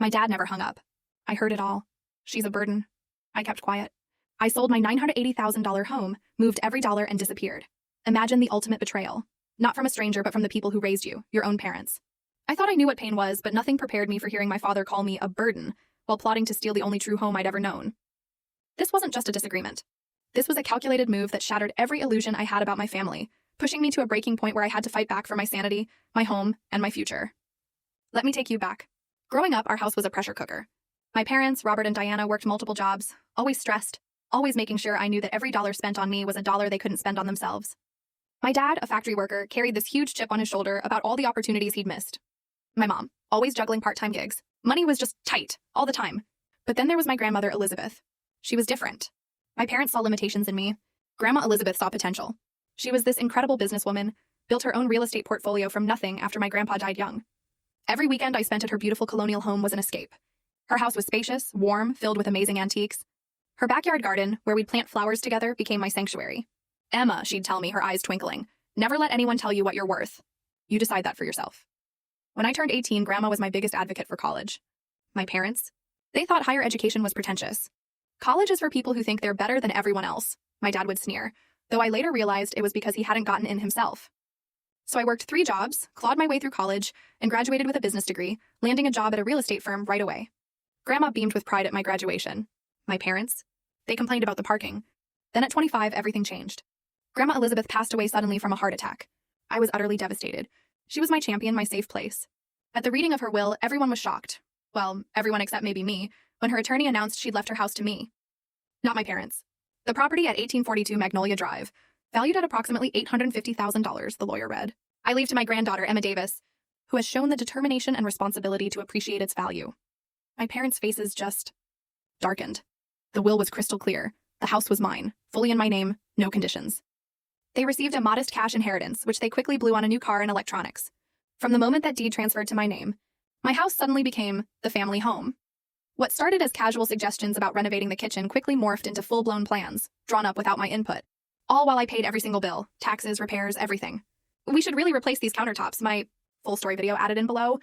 My dad never hung up. I heard it all. She's a burden. I kept quiet. I sold my $980,000 home, moved every dollar, and disappeared. Imagine the ultimate betrayal. Not from a stranger, but from the people who raised you, your own parents. I thought I knew what pain was, but nothing prepared me for hearing my father call me a burden while plotting to steal the only true home I'd ever known. This wasn't just a disagreement. This was a calculated move that shattered every illusion I had about my family, pushing me to a breaking point where I had to fight back for my sanity, my home, and my future. Let me take you back. Growing up, our house was a pressure cooker. My parents, Robert and Diana, worked multiple jobs, always stressed, always making sure I knew that every dollar spent on me was a dollar they couldn't spend on themselves. My dad, a factory worker, carried this huge chip on his shoulder about all the opportunities he'd missed. My mom, always juggling part-time gigs. Money was just tight, all the time. But then there was my grandmother, Elizabeth. She was different. My parents saw limitations in me. Grandma Elizabeth saw potential. She was this incredible businesswoman, built her own real estate portfolio from nothing after my grandpa died young. Every weekend I spent at her beautiful colonial home was an escape. Her house was spacious, warm, filled with amazing antiques. Her backyard garden, where we'd plant flowers together, became my sanctuary. Emma, she'd tell me, her eyes twinkling, never let anyone tell you what you're worth. You decide that for yourself. When I turned 18, Grandma was my biggest advocate for college. My parents? They thought higher education was pretentious. College is for people who think they're better than everyone else, my dad would sneer, though I later realized it was because he hadn't gotten in himself. So I worked 3 jobs, clawed my way through college, and graduated with a business degree, landing a job at a real estate firm right away. Grandma beamed with pride at my graduation. My parents? They complained about the parking. Then at 25, everything changed. Grandma Elizabeth passed away suddenly from a heart attack. I was utterly devastated. She was my champion, my safe place. At the reading of her will, everyone was shocked. Well, everyone except maybe me, when her attorney announced she'd left her house to me. Not my parents. The property at 1842 Magnolia Drive, valued at approximately $850,000, the lawyer read. I leave to my granddaughter, Emma Davis, who has shown the determination and responsibility to appreciate its value. My parents' faces just darkened. The will was crystal clear. The house was mine, fully in my name, no conditions. They received a modest cash inheritance, which they quickly blew on a new car and electronics. From the moment that deed transferred to my name, my house suddenly became the family home. What started as casual suggestions about renovating the kitchen quickly morphed into full-blown plans, drawn up without my input. All while I paid every single bill, taxes, repairs, everything. We should really replace these countertops, my full story video added in below,